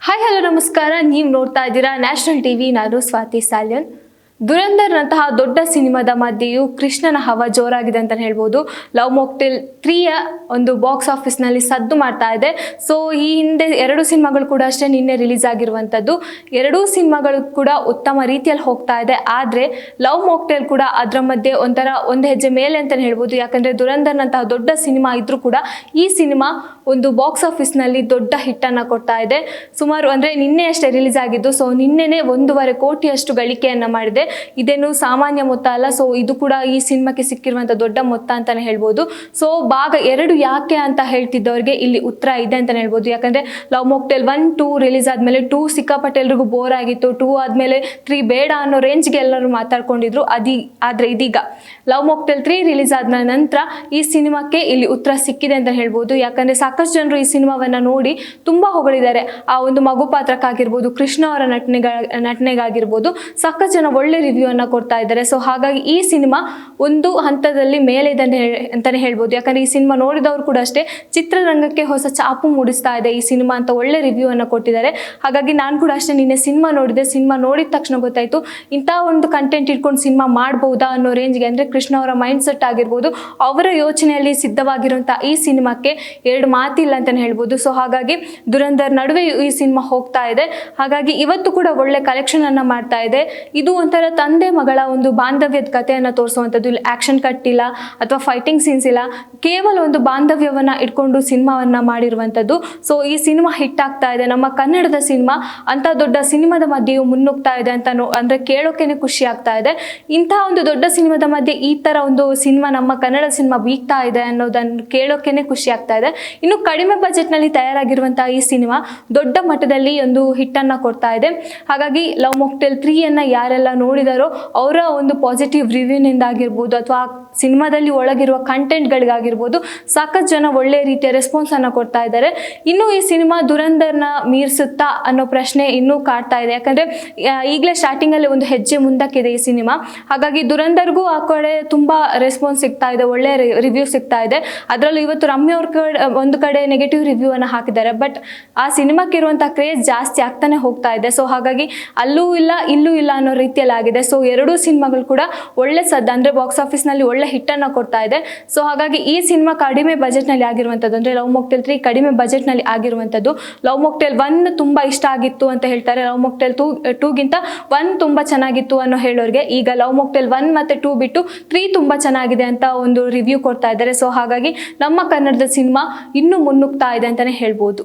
Hi hello ನಮಸ್ಕಾರ. ನೀವು ನೋಡ್ತಾ ಇದ್ದೀರಾ ನ್ಯಾಷನಲ್ ಟಿವಿ. ನಾನು ಸ್ವಾತಿ ಸಾಲ್ಯನ್. ದುರಂಧರ್ನಂತಹ ದೊಡ್ಡ ಸಿನಿಮಾದ ಮಧ್ಯೆಯೂ ಕೃಷ್ಣನ ಹವ ಜೋರಾಗಿದೆ ಅಂತ ಹೇಳ್ಬೋದು. ಲವ್ ಮಾಕ್ಟೇಲ್ 3ಯ ಒಂದು ಬಾಕ್ಸ್ ಆಫೀಸ್ನಲ್ಲಿ ಸದ್ದು ಮಾಡ್ತಾ ಇದೆ. ಸೊ ಈ ಹಿಂದೆ 2 ಸಿನಿಮಾಗಳು ಕೂಡ ಅಷ್ಟೇ ನಿನ್ನೆ ರಿಲೀಸ್ ಆಗಿರುವಂಥದ್ದು. 2 ಸಿನಿಮಾಗಳು ಕೂಡ ಉತ್ತಮ ರೀತಿಯಲ್ಲಿ ಹೋಗ್ತಾ ಇದೆ. ಆದರೆ ಲವ್ ಮಾಕ್ಟೇಲ್ ಕೂಡ ಅದರ ಮಧ್ಯೆ ಒಂದು ಹೆಜ್ಜೆ ಮೇಲೆ ಅಂತಲೇ ಹೇಳ್ಬೋದು. ಯಾಕಂದರೆ ದುರಂಧರ್ನಂತಹ ದೊಡ್ಡ ಸಿನಿಮಾ ಇದ್ರೂ ಕೂಡ ಈ ಸಿನಿಮಾ ಒಂದು ಬಾಕ್ಸ್ ಆಫೀಸ್ನಲ್ಲಿ ದೊಡ್ಡ ಹಿಟ್ಟನ್ನು ಕೊಡ್ತಾ ಇದೆ. ಸುಮಾರು ಅಂದರೆ ನಿನ್ನೆ ಅಷ್ಟೇ ರಿಲೀಸ್ ಆಗಿದ್ದು. ಸೊ ನಿನ್ನೆನೇ 1.5 ಕೋಟಿಯಷ್ಟು ಗಳಿಕೆಯನ್ನು ಮಾಡಿದೆ. ಇದೇನು ಸಾಮಾನ್ಯ ಮೊತ್ತ ಅಲ್ಲ. ಸೊ ಇದು ಕೂಡ ಈ ಸಿನಿಮಾಕ್ಕೆ ಸಿಕ್ಕಿರುವಂಥ ದೊಡ್ಡ ಮೊತ್ತ ಅಂತಾನೆ ಹೇಳ್ಬೋದು. ಸೊ ಭಾಗ 2 ಯಾಕೆ ಅಂತ ಹೇಳ್ತಿದ್ದವ್ರಿಗೆ ಇಲ್ಲಿ ಉತ್ತರ ಇದೆ ಅಂತಾನೆ ಹೇಳ್ಬೋದು. ಯಾಕಂದ್ರೆ ಲವ್ ಮಾಕ್ಟೇಲ್ 1, 2 ರಿಲೀಸ್ ಆದ್ಮೇಲೆ 2 ಸಿಕ್ಕಾಪಟ್ಟೆ ಎಲ್ರಿಗೂ ಬೋರ್ ಆಗಿತ್ತು. 2 ಆದ್ಮೇಲೆ 3 ಬೇಡ ಅನ್ನೋ ರೇಂಜ್ಗೆ ಎಲ್ಲರೂ ಮಾತಾಡ್ಕೊಂಡಿದ್ರು. ಆದ್ರೆ ಇದೀಗ ಲವ್ ಮಾಕ್ಟೇಲ್ 3 ರಿಲೀಸ್ ಆದ ನಂತರ ಈ ಸಿನಿಮಾಕ್ಕೆ ಇಲ್ಲಿ ಉತ್ತರ ಸಿಕ್ಕಿದೆ ಅಂತ ಹೇಳ್ಬೋದು. ಯಾಕಂದ್ರೆ ಸಾಕಷ್ಟು ಜನರು ಈ ಸಿನಿಮಾವನ್ನ ನೋಡಿ ತುಂಬಾ ಹೊಗಳಿದ್ದಾರೆ. ಆ ಒಂದು ಮಗು ಪಾತ್ರಕ್ಕಾಗಿರ್ಬೋದು, ಕೃಷ್ಣ ಅವರ ನಟನೆಗಾಗಿರ್ಬೋದು ಸಾಕಷ್ಟು ಜನ ಒಳ್ಳೆ ರಿವ್ಯೂ ಅನ್ನ ಕೊಡ್ತಾ ಇದ್ದಾರೆ. ಸೊ ಹಾಗಾಗಿ ಈ ಸಿನಿಮಾ ಒಂದು ಹಂತದಲ್ಲಿ ಮೇಲೆ ಇದೆ ಅಂತಾನೆ ಹೇಳ್ಬೋದು. ಯಾಕಂದ್ರೆ ಈ ಸಿನಿಮಾ ನೋಡಿದವರು ಕೂಡ ಅಷ್ಟೇ ಚಿತ್ರರಂಗಕ್ಕೆ ಹೊಸ ಚಾಪು ಮೂಡಿಸ್ತಾ ಇದೆ ಈ ಸಿನಿಮಾ ಅಂತ ಒಳ್ಳೆ ರಿವ್ಯೂ ಅನ್ನ ಕೊಟ್ಟಿದ್ದಾರೆ. ಹಾಗಾಗಿ ನಾನು ಕೂಡ ಅಷ್ಟೇ ನಿನ್ನೆ ಸಿನಿಮಾ ನೋಡಿದೆ. ಸಿನಿಮಾ ನೋಡಿದ ತಕ್ಷಣ ಗೊತ್ತಾಯ್ತು ಇಂಥ ಒಂದು ಕಂಟೆಂಟ್ ಇಟ್ಕೊಂಡು ಸಿನಿಮಾ ಮಾಡಬಹುದಾ ಅನ್ನೋ ರೇಂಜ್ಗೆ. ಅಂದ್ರೆ ಕೃಷ್ಣ ಅವರ ಮೈಂಡ್ ಸೆಟ್ ಆಗಿರ್ಬೋದು, ಅವರ ಯೋಚನೆಯಲ್ಲಿ ಸಿದ್ಧವಾಗಿರುವಂತಹ ಈ ಸಿನಿಮಾಕ್ಕೆ 2 ಮಾತಿಲ್ಲ ಅಂತಾನೆ ಹೇಳ್ಬೋದು. ಸೊ ಹಾಗಾಗಿ ದುರಂಧರ್ ನಡುವೆ ಈ ಸಿನಿಮಾ ಹೋಗ್ತಾ ಇದೆ. ಹಾಗಾಗಿ ಇವತ್ತು ಕೂಡ ಒಳ್ಳೆ ಕಲೆಕ್ಷನ್ ಅನ್ನ ಮಾಡ್ತಾ ಇದೆ. ಇದು ಒಂಥರ ತಂದೆ ಮಗಳ ಒಂದು ಬಾಂಧವ್ಯದ ಕಥೆಯನ್ನ ತೋರಿಸುವಂಥದ್ದು. ಇಲ್ಲಿ ಆಕ್ಷನ್ ಕಟ್ ಇಲ್ಲ ಅಥವಾ ಫೈಟಿಂಗ್ ಸೀನ್ಸ್ ಇಲ್ಲ, ಕೇವಲ ಒಂದು ಬಾಂಧವ್ಯವನ್ನ ಇಟ್ಕೊಂಡು ಸಿನಿಮಾವನ್ನ ಮಾಡಿರುವಂಥದ್ದು. ಸೊ ಈ ಸಿನಿಮಾ ಹಿಟ್ ಆಗ್ತಾ ಇದೆ. ನಮ್ಮ ಕನ್ನಡದ ಸಿನಿಮಾ ಅಂತ ದೊಡ್ಡ ಸಿನಿಮಾದ ಮಧ್ಯೆಯೂ ಮುನ್ನುಗ್ತಾ ಇದೆ ಅಂತ ಅಂದ್ರೆ ಕೇಳೋಕೆನೆ ಖುಷಿ ಆಗ್ತಾ ಇದೆ. ಇಂತಹ ಒಂದು ದೊಡ್ಡ ಸಿನಿಮಾದ ಮಧ್ಯೆ ಈ ತರ ಒಂದು ಸಿನಿಮಾ ನಮ್ಮ ಕನ್ನಡ ಸಿನಿಮಾ ಬೀಗ್ತಾ ಇದೆ ಅನ್ನೋದನ್ನು ಕೇಳೋಕೆನೆ ಖುಷಿ ಆಗ್ತಾ ಇದೆ. ಇನ್ನು ಕಡಿಮೆ ಬಜೆಟ್ ನಲ್ಲಿ ತಯಾರಾಗಿರುವಂತಹ ಈ ಸಿನಿಮಾ ದೊಡ್ಡ ಮಟ್ಟದಲ್ಲಿ ಒಂದು ಹಿಟ್ ಅನ್ನ ಕೊಡ್ತಾ ಇದೆ. ಹಾಗಾಗಿ ಲವ್ ಮಾಕ್ಟೇಲ್ 3 ಅನ್ನ ಯಾರೆಲ್ಲ ನೋಡಿದಾರೋ ಅವರ ಒಂದು ಪಾಸಿಟಿವ್ ರಿವ್ಯೂನಿಂದ ಆಗಿರ್ಬೋದು ಅಥವಾ ಸಿನಿಮಾದಲ್ಲಿ ಒಳಗಿರುವ ಕಂಟೆಂಟ್ಗಳಿಗಾಗಿರ್ಬೋದು ಸಾಕಷ್ಟು ಜನ ಒಳ್ಳೆ ರೀತಿಯ ರೆಸ್ಪಾನ್ಸ್ ಅನ್ನ ಕೊಡ್ತಾ ಇದ್ದಾರೆ. ಇನ್ನು ಈ ಸಿನಿಮಾ ದುರಂಧರ್ನ ಮೀರಿಸುತ್ತಾ ಅನ್ನೋ ಪ್ರಶ್ನೆ ಇನ್ನೂ ಕಾಡ್ತಾ ಇದೆ. ಯಾಕಂದ್ರೆ ಈಗಲೇ ಸ್ಟಾರ್ಟಿಂಗ್ ಅಲ್ಲಿ ಒಂದು ಹೆಜ್ಜೆ ಮುಂದಕ್ಕಿದೆ ಈ ಸಿನಿಮಾ. ಹಾಗಾಗಿ ದುರಂಧರ್ಗೂ ಆ ಕಡೆ ತುಂಬಾ ರೆಸ್ಪಾನ್ಸ್ ಸಿಗ್ತಾ ಇದೆ, ಒಳ್ಳೆ ರಿವ್ಯೂ ಸಿಗ್ತಾ ಇದೆ. ಅದರಲ್ಲೂ ಇವತ್ತು ರಮ್ಯ ಅವ್ರ ಒಂದು ಕಡೆ ನೆಗೆಟಿವ್ ರಿವ್ಯೂ ಅನ್ನ ಹಾಕಿದ್ದಾರೆ. ಬಟ್ ಆ ಸಿನಿಮಾಕ್ಕೆ ಇರುವಂತಹ ಕ್ರೇಜ್ ಜಾಸ್ತಿ ಆಗ್ತಾನೆ ಹೋಗ್ತಾ ಇದೆ. ಸೊ ಹಾಗಾಗಿ ಅಲ್ಲೂ ಇಲ್ಲ ಇಲ್ಲೂ ಇಲ್ಲ ಅನ್ನೋ ರೀತಿಯಲ್ಲಿ ಆಗಿದೆ. ಸೊ 2 ಸಿನಿಮಾಗಳು ಕೂಡ ಒಳ್ಳೆ ಸದ್ದ ಅಂದ್ರೆ ಬಾಕ್ಸ್ ಆಫೀಸ್ ನಲ್ಲಿ ಒಳ್ಳೆ ಹಿಟ್ ಅನ್ನ ಕೊಡ್ತಾ ಇದೆ. ಸೊ ಹಾಗಾಗಿ ಈ ಸಿನಿಮಾ ಕಡಿಮೆ ಬಜೆಟ್ ನಲ್ಲಿ ಆಗಿರುವಂತದ್ದು, ಅಂದ್ರೆ ಲವ್ ಮಾಕ್ಟೇಲ್ 3 ಕಡಿಮೆ ಬಜೆಟ್ ನಲ್ಲಿ ಆಗಿರುವಂತದ್ದು. ಲವ್ ಮಾಕ್ಟೇಲ್ 1 ತುಂಬಾ ಇಷ್ಟ ಆಗಿತ್ತು ಅಂತ ಹೇಳ್ತಾರೆ. ಲವ್ ಮಾಕ್ಟೇಲ್ 2 ಗಿಂತ 1 ತುಂಬಾ ಚೆನ್ನಾಗಿತ್ತು ಅನ್ನೋ ಹೇಳೋರಿಗೆ ಈಗ ಲವ್ ಮಾಕ್ಟೇಲ್ 1 ಮತ್ತೆ 2 ಬಿಟ್ಟು 3 ತುಂಬಾ ಚೆನ್ನಾಗಿದೆ ಅಂತ ಒಂದು ರಿವ್ಯೂ ಕೊಡ್ತಾ ಇದ್ದಾರೆ. ಸೊ ಹಾಗಾಗಿ ನಮ್ಮ ಕನ್ನಡದ ಸಿನಿಮಾ ಇನ್ನೂ ಮುನ್ನುಗ್ತಾ ಇದೆ ಅಂತಾನೆ ಹೇಳ್ಬೋದು.